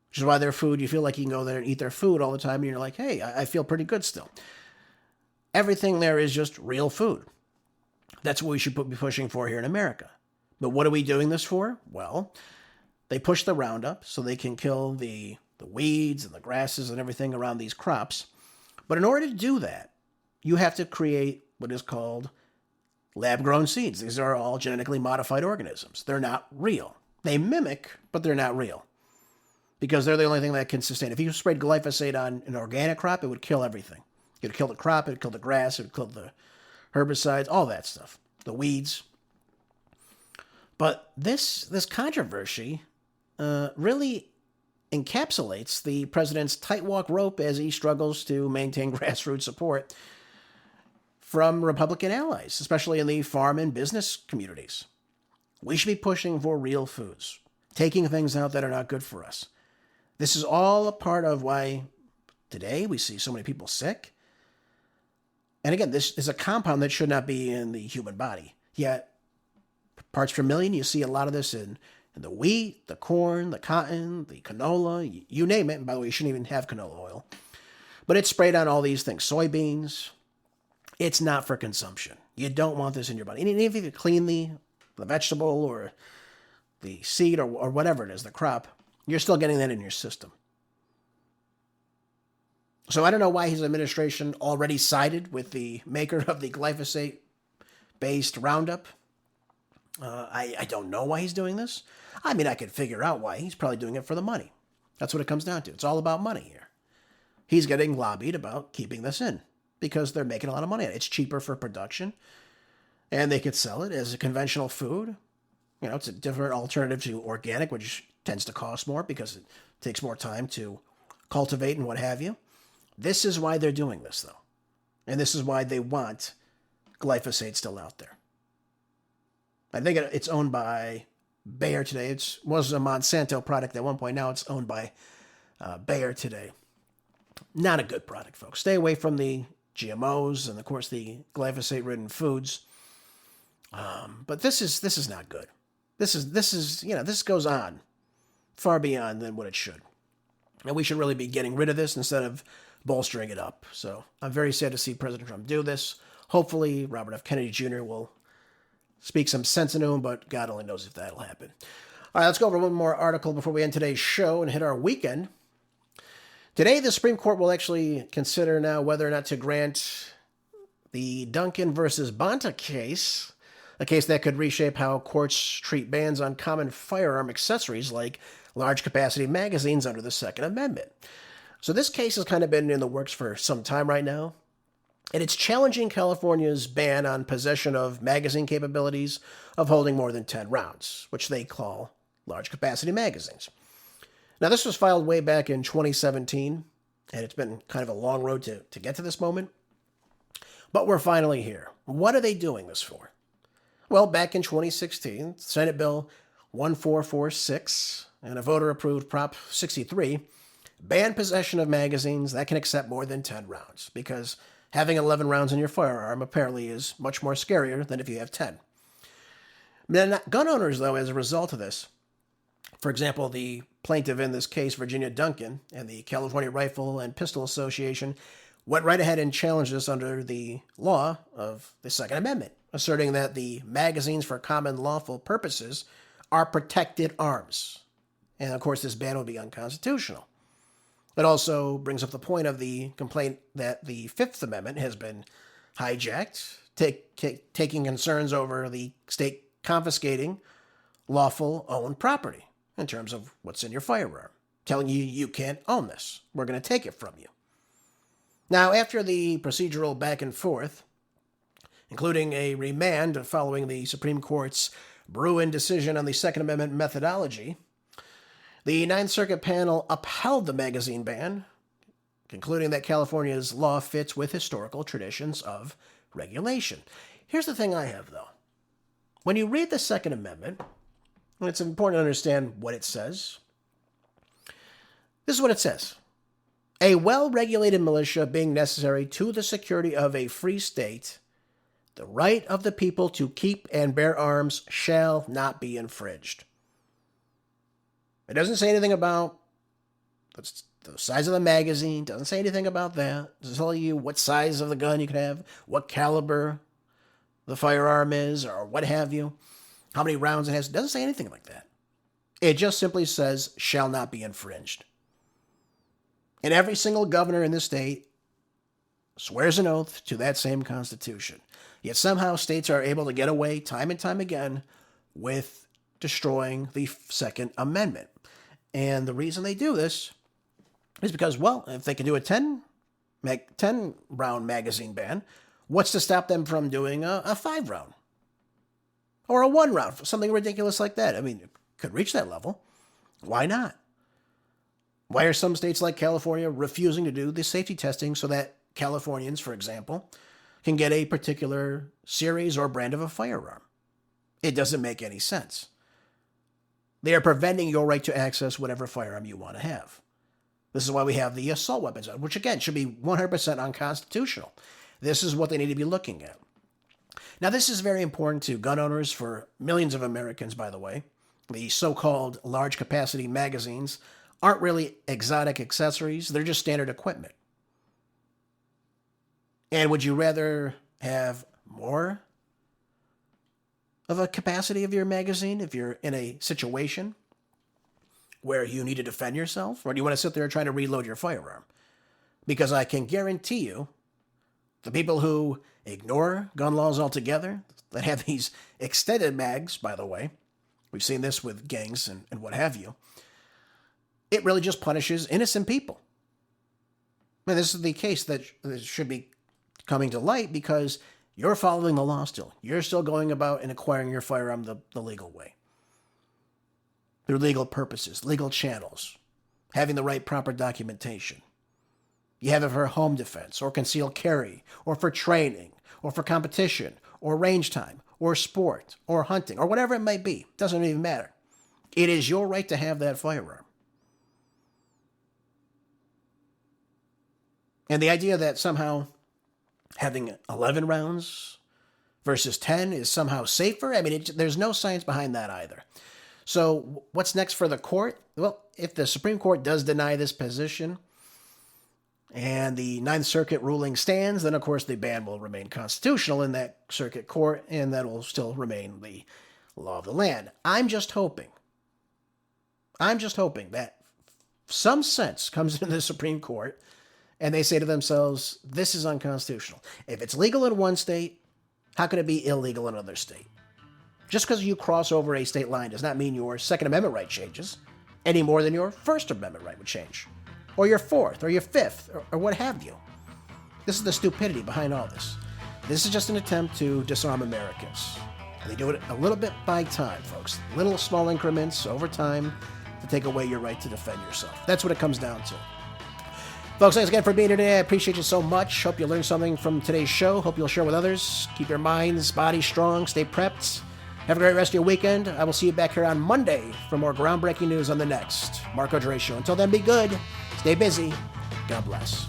Which is why their food, you feel like you can go there and eat their food all the time, and you're like, hey, I feel pretty good still. Everything there is just real food. That's what we should be pushing for here in America. But what are we doing this for? Well, they push the Roundup so they can kill the weeds and the grasses and everything around these crops. But in order to do that, you have to create what is called lab-grown seeds. These are all genetically modified organisms. They're not real. They mimic, but they're not real. Because they're the only thing that can sustain. If you sprayed glyphosate on an organic crop, it would kill everything. It would kill the crop, it would kill the grass, it would kill the herbicides, all that stuff. The weeds. But this controversy really encapsulates the president's tight-walk rope as he struggles to maintain grassroots support from Republican allies, especially in the farm and business communities. We should be pushing for real foods, taking things out that are not good for us. This is all a part of why today we see so many people sick. And again, this is a compound that should not be in the human body. Yet, parts per million, you see a lot of this in the wheat, the corn, the cotton, the canola, you name it. And by the way, you shouldn't even have canola oil. But it's sprayed on all these things. Soybeans, it's not for consumption. You don't want this in your body. And even if you clean the vegetable or the seed or whatever it is, the crop, you're still getting that in your system. So I don't know why his administration already sided with the maker of the glyphosate-based Roundup. I don't know why he's doing this. I mean, I could figure out why. He's probably doing it for the money. That's what it comes down to. It's all about money here. He's getting lobbied about keeping this in because they're making a lot of money on it. It's cheaper for production, and they could sell it as a conventional food. You know, it's a different alternative to organic, which tends to cost more because it takes more time to cultivate and what have you. This is why they're doing this, though. And this is why they want glyphosate still out there. I think it's owned by Bayer today. It was a Monsanto product at one point. Now it's owned by Bayer today. Not a good product, folks. Stay away from the GMOs and, of course, the glyphosate-ridden foods. But this is not good. This goes on far beyond than what it should. And we should really be getting rid of this instead of bolstering it up. So I'm very sad to see President Trump do this. Hopefully, Robert F. Kennedy Jr. will speak some sense into him, but God only knows if that'll happen. All right, let's go over one more article before we end today's show and hit our weekend. Today, the Supreme Court will actually consider now whether or not to grant the Duncan versus Bonta case, a case that could reshape how courts treat bans on common firearm accessories like large-capacity magazines under the Second Amendment. So this case has kind of been in the works for some time right now, and it's challenging California's ban on possession of magazine capabilities of holding more than 10 rounds, which they call large-capacity magazines. Now, this was filed way back in 2017, and it's been kind of a long road to get to this moment, but we're finally here. What are they doing this for? Well, back in 2016, Senate Bill 1446 and a voter-approved Prop 63 banned possession of magazines that can accept more than 10 rounds, because having 11 rounds in your firearm apparently is much more scarier than if you have 10. Then gun owners, though, as a result of this, for example, the plaintiff in this case, Virginia Duncan, and the California Rifle and Pistol Association went right ahead and challenged this under the law of the Second Amendment, asserting that the magazines for common lawful purposes are protected arms. And, of course, this ban would be unconstitutional. It also brings up the point of the complaint that the Fifth Amendment has been hijacked, taking concerns over the state confiscating lawful owned property in terms of what's in your firearm, telling you you can't own this. We're going to take it from you. Now, after the procedural back and forth, including a remand following the Supreme Court's Bruin decision on the Second Amendment methodology, the Ninth Circuit panel upheld the magazine ban, concluding that California's law fits with historical traditions of regulation. Here's the thing I have, though. When you read the Second Amendment, and it's important to understand what it says, this is what it says. A well-regulated militia being necessary to the security of a free state, the right of the people to keep and bear arms shall not be infringed. It doesn't say anything about the size of the magazine. Doesn't say anything about that. It doesn't tell you what size of the gun you could have, what caliber the firearm is, or what have you, how many rounds it has. It doesn't say anything like that. It just simply says, shall not be infringed. And every single governor in the state swears an oath to that same Constitution. Yet somehow states are able to get away time and time again with destroying the Second Amendment. And the reason they do this is because, well, if they can do a 10-round magazine ban, what's to stop them from doing a 5-round? Or a 1-round, something ridiculous like that. I mean, it could reach that level. Why not? Why are some states like California refusing to do the safety testing so that Californians, for example, can get a particular series or brand of a firearm? It doesn't make any sense. They are preventing your right to access whatever firearm you want to have. This is why we have the assault weapons, which again should be 100% unconstitutional. This is what they need to be looking at. Now, this is very important to gun owners, for millions of Americans, by the way. The so-called large-capacity magazines aren't really exotic accessories. They're just standard equipment. And would you rather have more of a capacity of your magazine if you're in a situation where you need to defend yourself? Or do you want to sit there trying to reload your firearm? Because I can guarantee you, the people who ignore gun laws altogether, that have these extended mags, by the way, we've seen this with gangs and what have you, it really just punishes innocent people. And this is the case that should be coming to light because you're following the law still. You're still going about and acquiring your firearm the legal way. Through legal purposes, legal channels, having the right proper documentation. You have it for home defense or concealed carry or for training or for competition or range time or sport or hunting or whatever it might be. Doesn't even matter. It is your right to have that firearm. And the idea that somehow having 11 rounds versus 10 is somehow safer, I mean, there's no science behind that either. So what's next for the court? Well, if the Supreme Court does deny this position and the Ninth Circuit ruling stands, then of course the ban will remain constitutional in that circuit court, and that will still remain the law of the land. I'm just hoping that some sense comes into the Supreme Court and they say to themselves, this is unconstitutional. If it's legal in one state, how can it be illegal in another state? Just because you cross over a state line does not mean your Second Amendment right changes any more than your First Amendment right would change, or your Fourth, or your Fifth, or what have you. This is the stupidity behind all this. This is just an attempt to disarm Americans. And they do it a little bit by time, folks. Little small increments over time to take away your right to defend yourself. That's what it comes down to. Folks, thanks again for being here today. I appreciate you so much. Hope you learned something from today's show. Hope you'll share with others. Keep your minds, bodies strong. Stay prepped. Have a great rest of your weekend. I will see you back here on Monday for more groundbreaking news on the next Marco Dre Show. Until then, be good. Stay busy. God bless.